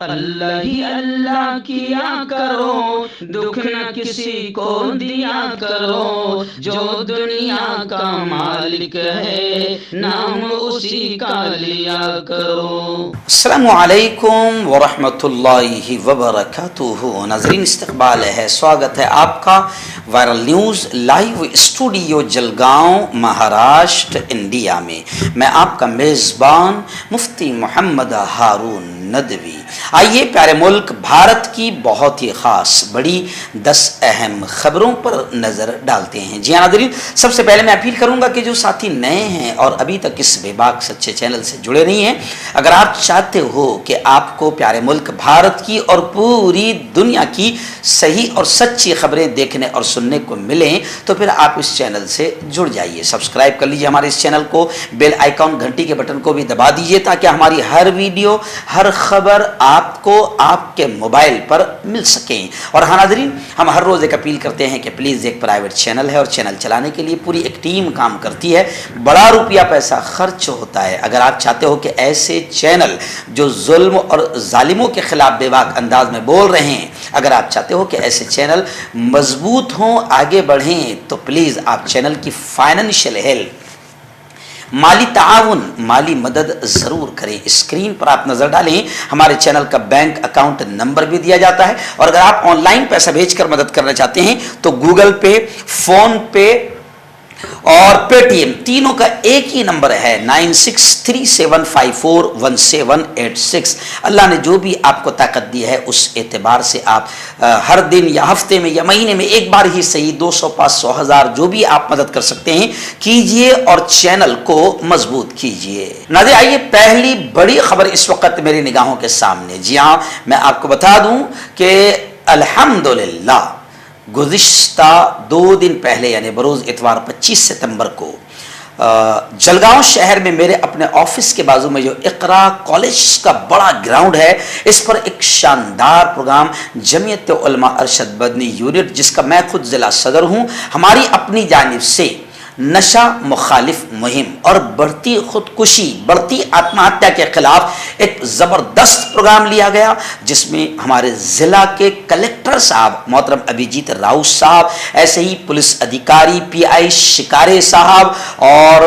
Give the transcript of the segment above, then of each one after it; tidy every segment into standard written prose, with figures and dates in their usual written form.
اللہ ہی اللہ کیا کرو، دکھ نہ کسی کو دیا کرو، جو دنیا کا مالک ہے نام اسی کا لیا کرو۔ السلام علیکم ورحمۃ اللہ وبرکاتہ۔ ناظرین، استقبال ہے، سواگت ہے آپ کا viral news live studio Jalgaon, Maharashtra, India میں۔ میں آپ کا میزبان مفتی محمد ہارون ندوی۔ آئیے پیارے ملک بھارت کی بہت ہی خاص بڑی 10 اہم خبروں پر نظر ڈالتے ہیں۔ جی ہاں ناظرین، سب سے پہلے میں اپیل کروں گا کہ جو ساتھی نئے ہیں اور ابھی تک اس بے باک سچے چینل سے جڑے نہیں ہیں، اگر آپ چاہتے ہو کہ آپ کو پیارے ملک بھارت کی اور پوری دنیا کی صحیح اور سچی خبریں دیکھنے اور سننے کو ملیں تو پھر آپ اس چینل سے جڑ جائیے، سبسکرائب کر لیجیے ہمارے اس چینل کو، بیل آئیکن گھنٹی کے بٹن کو بھی دبا دیجیے تاکہ ہماری ہر ویڈیو، ہر خبر آپ کو آپ کے موبائل پر مل سکیں۔ اور ہاں ناظرین، ہم ہر روز ایک اپیل کرتے ہیں کہ پلیز، ایک پرائیویٹ چینل ہے اور چینل چلانے کے لیے پوری ایک ٹیم کام کرتی ہے، بڑا روپیہ پیسہ خرچ ہوتا ہے۔ اگر آپ چاہتے ہو کہ ایسے چینل جو ظلم اور ظالموں کے خلاف بے باک انداز میں بول رہے ہیں، اگر آپ چاہتے ہو کہ ایسے چینل مضبوط ہوں، آگے بڑھیں، تو پلیز آپ چینل کی فائنینشیل ہیلپ، مالی تعاون، مالی مدد ضرور کریں۔ اسکرین پر آپ نظر ڈالیں، ہمارے چینل کا بینک اکاؤنٹ نمبر بھی دیا جاتا ہے، اور اگر آپ آن لائن پیسہ بھیج کر مدد کرنا چاہتے ہیں تو گوگل پے، فون پے اور پے ٹی ایم تینوں کا ایک ہی نمبر ہے 9637541786۔ اللہ نے جو بھی آپ کو طاقت دی ہے اس اعتبار سے آپ ہر دن یا ہفتے میں یا مہینے میں ایک بار ہی صحیح 200، 500، 1000 جو بھی آپ مدد کر سکتے ہیں کیجئے اور چینل کو مضبوط کیجئے۔ ناظرین، آئیے پہلی بڑی خبر اس وقت میری نگاہوں کے سامنے۔ جی ہاں، میں آپ کو بتا دوں کہ الحمدللہ گزشتہ 2 دن پہلے یعنی بروز اتوار 25 ستمبر کو جلگاؤں شہر میں میرے اپنے آفس کے بازو میں جو اقرا کالج کا بڑا گراؤنڈ ہے، اس پر ایک شاندار پروگرام جمعیت علماء ارشد مدنی یونٹ، جس کا میں خود ضلع صدر ہوں، ہماری اپنی جانب سے نشہ مخالف مہم اور بڑھتی خودکشی، بڑھتی آتما ہتیا کے خلاف ایک زبردست پروگرام لیا گیا، جس میں ہمارے ضلع کے کلیکٹر صاحب محترم ابھیجیت راؤ صاحب، ایسے ہی پولیس ادھیکاری پی آئی شکارے صاحب، اور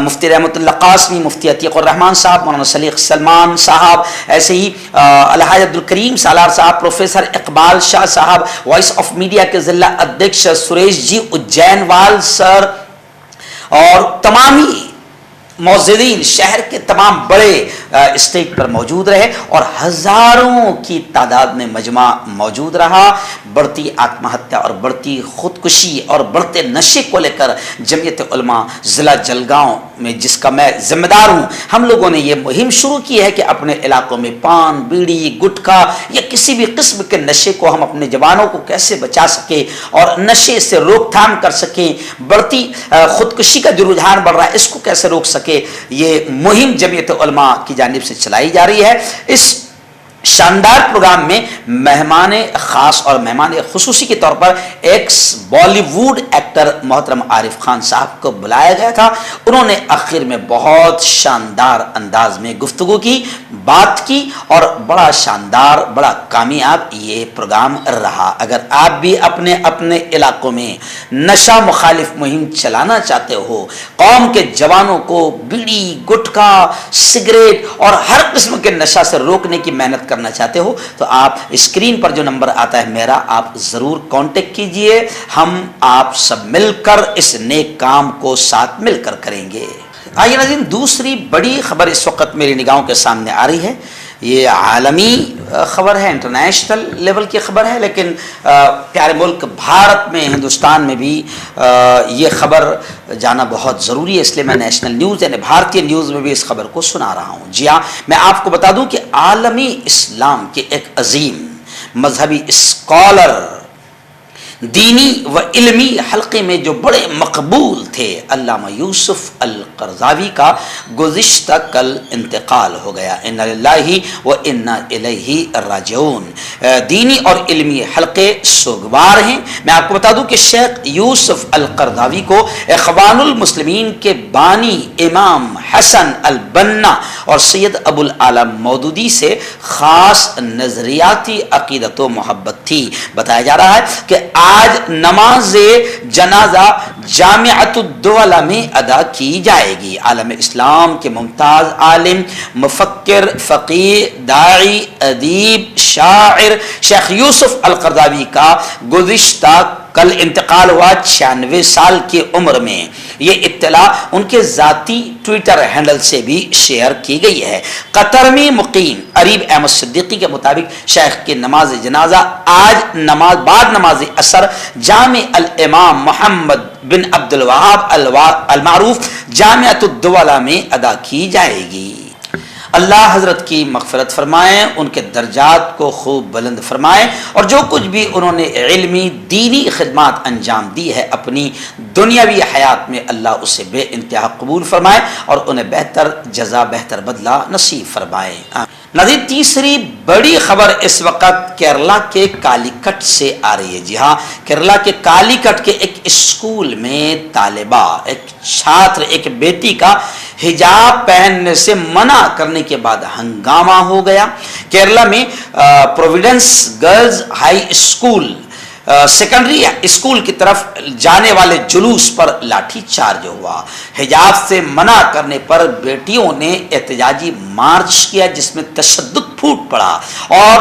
مفتی رحمت اللہ قاسمی، مفتی عتیق الرحمان صاحب، مولانا سلیق سلمان صاحب، ایسے ہی الحاج عبدالکریم سالار صاحب، پروفیسر اقبال شاہ صاحب، وائس آف میڈیا کے ضلع ادھیکش سریش جی اجین وال سر، اور تمام ہی معززین شہر کے تمام بڑے اسٹیج پر موجود رہے، اور ہزاروں کی تعداد میں مجمع موجود رہا۔ بڑھتی آتما ہتیا اور بڑھتی خودکشی اور بڑھتے نشے کو لے کر جمعیت علماء ضلع جلگاؤں میں، جس کا میں ذمہ دار ہوں، ہم لوگوں نے یہ مہم شروع کی ہے کہ اپنے علاقوں میں پان، بیڑی، گٹکا یا کسی بھی قسم کے نشے کو ہم اپنے جوانوں کو کیسے بچا سکیں اور نشے سے روک تھام کر سکیں، بڑھتی خودکشی کا جو رجحان بڑھ رہا ہے اس کو کیسے روک سکیں۔ یہ مہم جمعیت علماء کی جانب سے چلائی جا رہی ہے۔ اس شاندار پروگرام میں مہمان خاص اور مہمان خصوصی کے طور پر ایکس بالی ووڈ ایکٹر محترم عارف خان صاحب کو بلایا گیا تھا۔ انہوں نے آخر میں بہت شاندار انداز میں گفتگو کی، بات کی، اور بڑا شاندار، بڑا کامیاب یہ پروگرام رہا۔ اگر آپ بھی اپنے اپنے علاقوں میں نشہ مخالف مہم چلانا چاہتے ہو، قوم کے جوانوں کو بیڑی، گٹکا، سگریٹ اور ہر قسم کے نشہ سے روکنے کی محنت کرنا چاہتے ہو، تو آپ اسکرین پر جو نمبر آتا ہے میرا، آپ ضرور کانٹیکٹ کیجئے۔ ہم آپ سب مل کر اس نیک کام کو ساتھ مل کر کریں گے۔ آئیے ناظرین، دوسری بڑی خبر اس وقت میری نگاہوں کے سامنے آ رہی ہے۔ یہ عالمی خبر ہے، انٹرنیشنل لیول کی خبر ہے، لیکن پیارے ملک بھارت میں، ہندوستان میں بھی یہ خبر جانا بہت ضروری ہے، اس لیے میں نیشنل نیوز یعنی بھارتی نیوز میں بھی اس خبر کو سنا رہا ہوں۔ جی ہاں، میں آپ کو بتا دوں کہ عالمی اسلام کے ایک عظیم مذہبی اسکالر دینی و علمی حلقے میں جو بڑے مقبول تھے، علامہ یوسف القرضاوی کا گزشتہ کل انتقال ہو گیا۔ انا للہ و انا الیہ راجعون۔ دینی اور علمی حلقے سوگوار ہیں۔ میں آپ کو بتا دوں کہ شیخ یوسف القرضاوی کو اخوان المسلمین کے بانی امام حسن البنا اور سید ابو العالی مودودی سے خاص نظریاتی عقیدت و محبت تھی۔ بتایا جا رہا ہے کہ آج نماز جنازہ جامعۃ الدولہ میں ادا کی جائے گی۔ عالم اسلام کے ممتاز عالم، مفکر، فقیہ، داعی، ادیب، شاعر شیخ یوسف القرضاوی کا گزشتہ کل انتقال ہوا 96 سال کی عمر میں۔ یہ اطلاع ان کے ذاتی ٹویٹر ہینڈل سے بھی شیئر کی گئی ہے۔ قطر میں مقیم عریب احمد صدیقی کے مطابق شیخ کی نماز جنازہ آج بعد نماز عصر جامع الامام محمد بن عبد الوہاب المعروف جامعۃ الدولہ میں ادا کی جائے گی۔ اللہ حضرت کی مغفرت فرمائیں، ان کے درجات کو خوب بلند فرمائیں، اور جو کچھ بھی انہوں نے علمی دینی خدمات انجام دی ہے اپنی دنیاوی حیات میں، اللہ اسے بے انتہا قبول فرمائے اور انہیں بہتر جزا، بہتر بدلہ نصیب فرمائے۔ نظیر تیسری بڑی خبر اس وقت کیرلا کے کالیکٹ سے آ رہی ہے۔ جی ہاں، کیرلا کے کالیکٹ کے ایک اسکول میں طالبہ، ایک چھاتر، ایک بیٹی کا حجاب پہننے سے منع کرنے کے بعد ہنگامہ ہو گیا۔ کیرلا میں providence girls high school secondary school کی طرف جانے والے جلوس پر لاٹھی چارج ہوا۔ حجاب سے منع کرنے پر بیٹیوں نے احتجاجی مارچ کیا جس میں تشدد پھوٹ پڑا اور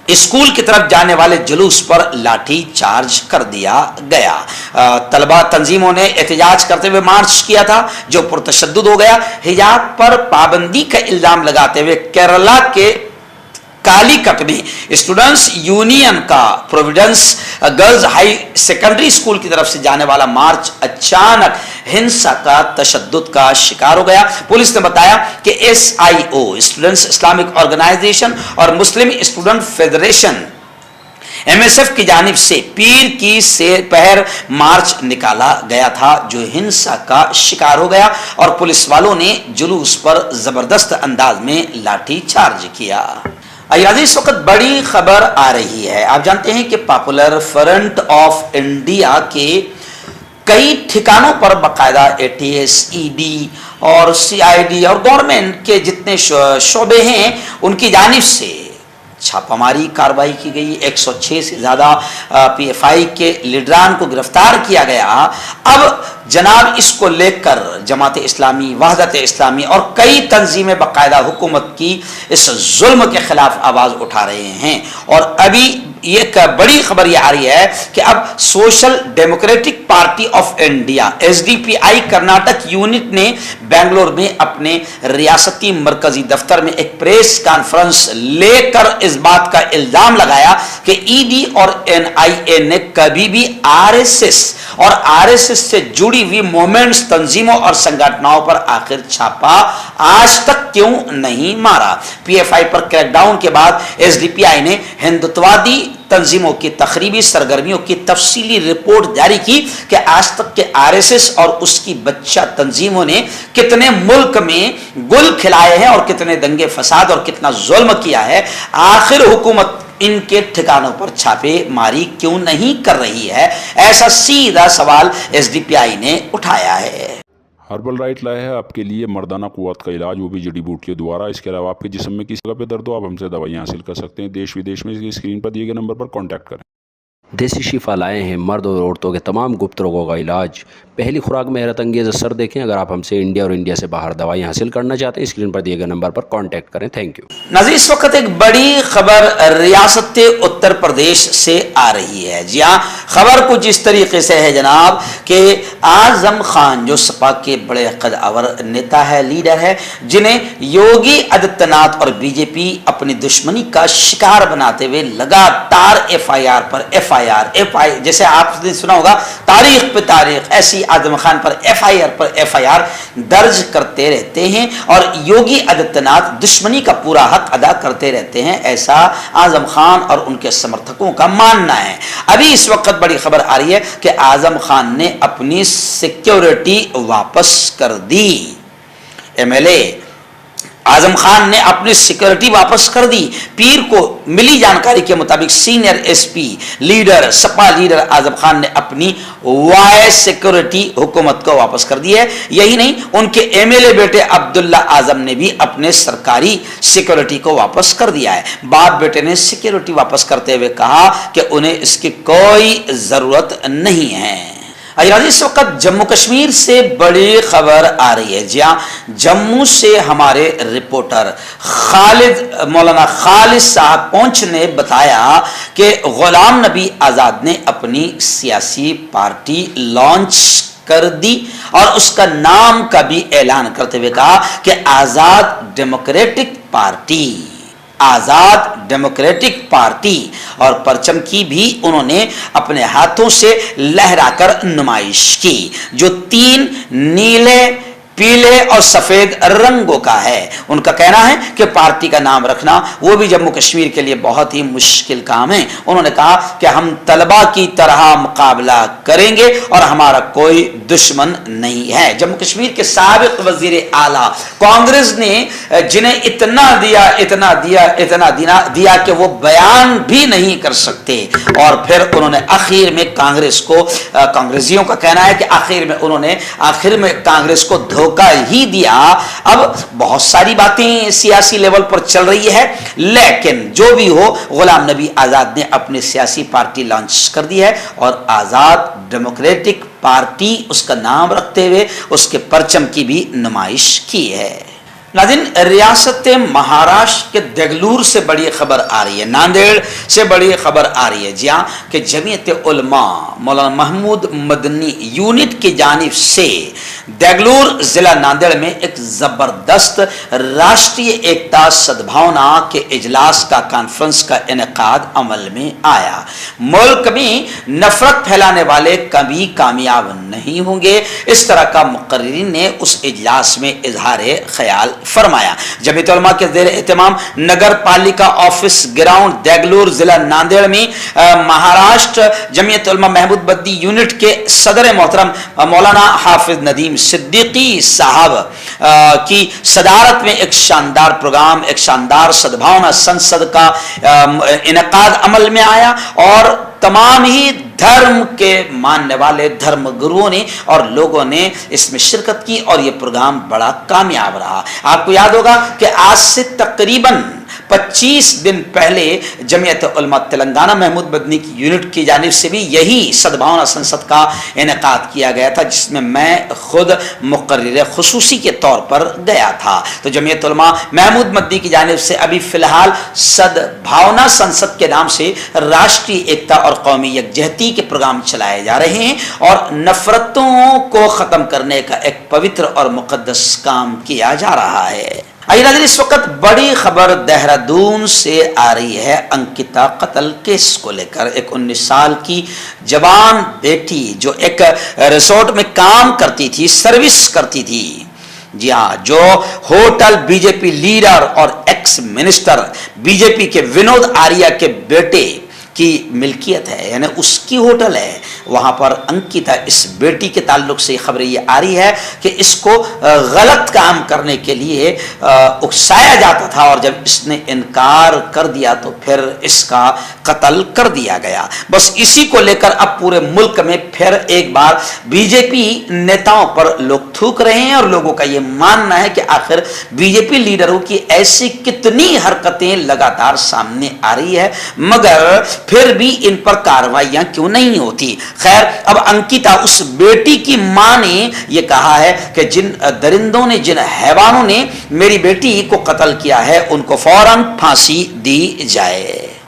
اسکول کی طرف جانے والے جلوس پر لاٹھی چارج کر دیا گیا۔ طلبہ تنظیموں نے احتجاج کرتے ہوئے مارچ کیا تھا جو پرتشدد ہو گیا۔ حجاب پر پابندی کا الزام لگاتے ہوئے کیرلا کے کالیکٹ میں اسٹوڈنٹس یونین کا providence girls high secondary school کی طرف سے جانے والا مارچ اچانک ہنسا کا تشدد کا شکار ہو گیا۔ پولیس نے بتایا کہ SIO اسٹوڈنٹس اسلامک آرگنائزیشن اور مسلم اسٹوڈنٹ فیڈریشن MSF کی جانب سے پیر کی پہر مارچ نکالا گیا تھا جو ہنسا کا شکار ہو گیا اور پولیس والوں نے جلوس پر زبردست انداز میں لاٹھی چارج کیا۔ اس وقت بڑی خبر آ رہی ہے۔ آپ جانتے ہیں کہ پاپولر فرنٹ آف انڈیا کے کئی ٹھکانوں پر باقاعدہ ATS، ED اور CID اور گورنمنٹ کے جتنے شعبے ہیں ان کی جانب سے چھاپہ ماری کارروائی کی گئی۔ 106 سے زیادہ PFI کے لیڈران کو گرفتار کیا گیا۔ اب جناب اس کو لے کر جماعت اسلامی، وحدت اسلامی اور کئی تنظیمیں باقاعدہ حکومت کی اس ظلم کے خلاف آواز اٹھا رہے ہیں، اور ابھی ایک بڑی خبر یہ آ رہی ہے کہ اب social democratic party of India SDPI Karnataka unit نے بنگلور میں اپنے ریاستی مرکزی دفتر میں ایک پریس کانفرنس لے کر اس بات کا الزام لگایا کہ ED اور NIA نے کبھی بھی RSS اور RSS سے جڑی ہوئی موومنٹس، تنظیموں اور سنگھٹنوں پر آخر چھاپا آج تک کیوں نہیں مارا۔ PFI پر کریک ڈاؤن کے بعد SDPI نے ہندوتوادی تنظیموں کی تخریبی سرگرمیوں کی تفصیلی رپورٹ جاری کی کہ آج تک کے RSS اور اس کی بچہ تنظیموں نے کتنے ملک میں گل کھلائے ہیں اور کتنے دنگے فساد اور کتنا ظلم کیا ہے۔ آخر حکومت ان کے ٹھکانوں پر چھاپے ماری کیوں نہیں کر رہی ہے؟ ایسا سیدھا سوال SDPI نے اٹھایا ہے۔ ہربل رائٹ لائے ہے آپ کے لیے مردانہ قوت کا علاج، وہ بھی جڑی بوٹیوں دوارا۔ اس کے علاوہ آپ کے جسم میں کسی جگہ پہ درد ہو آپ ہم سے دوائیاں حاصل کر سکتے ہیں۔ دیش ودیش میں اسکرین پر دیے گئے نمبر پر کانٹیکٹ کریں۔ دیسی شفا لائے ہیں مرد اور عورتوں کے تمام گپت روگوں کا علاج۔ پہلی خوراک میں حیرت انگیز اثر دیکھیں۔ اگر آپ ہم سے انڈیا اور انڈیا سے باہر دوائیاں حاصل کرنا چاہتے ہیں اسکرین پر دیے گئے نمبر پر کانٹیکٹ کریں۔ Thank you. ناظرین اس وقت ایک بڑی خبر ریاست اتر پردیش سے آ رہی ہے۔ جی ہاں، خبر کچھ اس طریقے سے ہے جناب کہ اعظم خان جو سپا کے بڑے قدآور نیتا ہے، لیڈر ہے، جنہیں یوگی آدتیہ ناتھ اور BJP اپنی دشمنی کا شکار بناتے ہوئے لگاتار FIR پر FIR FIR جیسے آپ نے سنا ہوگا تاریخ پہ تاریخ ایسی اعظم خان پر FIR درج کرتے رہتے ہیں اور یوگی آدتیہ ناتھ دشمنی کا پورا حق ادا کرتے رہتے ہیں، ایسا اعظم خان اور ان کے سمرتھکوں کا ماننا ہے۔ ابھی اس وقت بڑی خبر آ رہی ہے کہ اعظم خان نے اپنی سیکیورٹی واپس کر دی۔ MLA اعظم خان نے اپنی سیکیورٹی واپس کر دی۔ پیر کو ملی جانکاری کے مطابق سینئر SP لیڈر سپا لیڈر اعظم خان نے اپنی وائس سیکیورٹی حکومت کو واپس کر دی ہے۔ یہی نہیں، ان کے MLA بیٹے عبداللہ اعظم نے بھی اپنے سرکاری سیکیورٹی کو واپس کر دیا ہے۔ باپ بیٹے نے سیکیورٹی واپس کرتے ہوئے کہا کہ انہیں اس کی کوئی ضرورت نہیں ہے۔ اس وقت جموں کشمیر سے بڑی خبر آ رہی ہے۔ جہاں جموں سے ہمارے رپورٹر مولانا خالد صاحب پونچھ نے بتایا کہ غلام نبی آزاد نے اپنی سیاسی پارٹی لانچ کر دی اور اس کا نام کا بھی اعلان کرتے ہوئے کہا کہ آزاد ڈیموکریٹک پارٹی، آزاد ڈیموکریٹک پارٹی، اور پرچم کی بھی انہوں نے اپنے ہاتھوں سے لہرا کر نمائش کی جو 3 نیلے، پیلے اور سفید رنگوں کا ہے۔ ان کا کہنا ہے کہ پارٹی کا نام رکھنا وہ بھی جموں کشمیر کے لیے بہت ہی مشکل کام ہے۔ انہوں نے کہا کہ ہم طلبہ کی طرح مقابلہ کریں گے اور ہمارا کوئی دشمن نہیں ہے۔ جموں کشمیر کے سابق وزیر اعلیٰ کانگریس نے جنہیں اتنا دیا کہ وہ بیان بھی نہیں کر سکتے، اور پھر انہوں نے آخر میں کانگریسیوں کا کہنا ہے کہ آخر میں کانگریس کو دھوکہ ہی دیا۔ اب بہت ساری باتیں سیاسی لیول پر چل رہی ہے، لیکن جو بھی ہو غلام نبی آزاد نے اپنی سیاسی پارٹی لانچ کر دی ہے اور آزاد ڈیموکریٹک پارٹی اس کا نام رکھتے ہوئے اس کے پرچم کی بھی نمائش کی ہے۔ ناظرین، ریاست مہاراشٹر کے دگلور سے بڑی خبر آ رہی ہے، ناندیڑ سے بڑی خبر آ رہی ہے، جہاں کہ جمعیت علماء مولانا محمود مدنی یونٹ کی جانب سے دگلور ضلع ناندیڑ میں ایک زبردست راشٹریہ ایکتا سدبھاونا کے اجلاس کا کانفرنس کا انعقاد عمل میں آیا۔ ملک میں نفرت پھیلانے والے کبھی کامیاب نہیں ہوں گے، اس طرح کا مقررین نے اس اجلاس میں اظہار خیال فرمایا۔ جمعیت علماء کے زیر اہتمام نگر پالیکا آفس گراؤنڈ دگلور ضلع ناندیڑ میں مہاراشٹر جمعیت علماء محمود مدنی یونٹ کے صدر محترم مولانا حافظ ندیم صدیقی صاحب کی صدارت میں ایک شاندار پروگرام، ایک شاندار سدبھاونا سنسد کا انعقاد عمل میں آیا، اور تمام ہی دھرم کے ماننے والے دھرم گروؤں نے اور لوگوں نے اس میں شرکت کی، اور یہ پروگرام بڑا کامیاب رہا۔ آپ کو یاد ہوگا کہ آج سے تقریباً 25 دن پہلے جمعیت علماء تلنگانہ محمود مدنی کی یونٹ کی جانب سے بھی یہی سدبھاونا سنسد کا انعقاد کیا گیا تھا، جس میں میں خود مقرر خصوصی کے طور پر گیا تھا۔ تو جمعیت علماء محمود مدنی کی جانب سے ابھی فی الحال سدبھاونا سنسد کے نام سے راشٹری ایکتا اور قومی یکجہتی کے پروگرام چلائے جا رہے ہیں، اور نفرتوں کو ختم کرنے کا ایک پوتر اور مقدس کام کیا جا رہا ہے۔ اس وقت بڑی خبر دہرادون سے آ رہی ہے انکتا قتل کیس کو لے کر۔ ایک 19 سال کی جوان بیٹی جو ایک ریسورٹ میں کام کرتی تھی، سروس کرتی تھی، جی ہاں، جو ہوٹل BJP لیڈر اور ایکس منسٹر BJP کے ونود آریہ کے بیٹے کی ملکیت ہے، یعنی اس کی ہوٹل ہے، وہاں پر انکتا اس بیٹی کے تعلق سے خبر یہ آ رہی ہے کہ اس کو غلط کام کرنے کے لیے اکسایا جاتا تھا، اور جب اس نے انکار کر دیا تو پھر اس کا قتل کر دیا گیا۔ بس اسی کو لے کر اب پورے ملک میں پھر ایک بار BJP نیتاؤں پر لوگ تھوک رہے ہیں، اور لوگوں کا یہ ماننا ہے کہ آخر BJP لیڈروں کی ایسی کتنی حرکتیں لگاتار سامنے آ رہی ہے، مگر پھر بھی ان پر کارروائیاں کیوں نہیں ہوتی۔ خیر، اب انکتا اس بیٹی کی ماں نے یہ کہا ہے کہ جن درندوں نے، جن حیوانوں نے میری بیٹی کو قتل کیا ہے، ان کو فوراً پھانسی دی جائے۔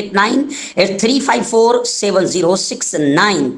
8983547069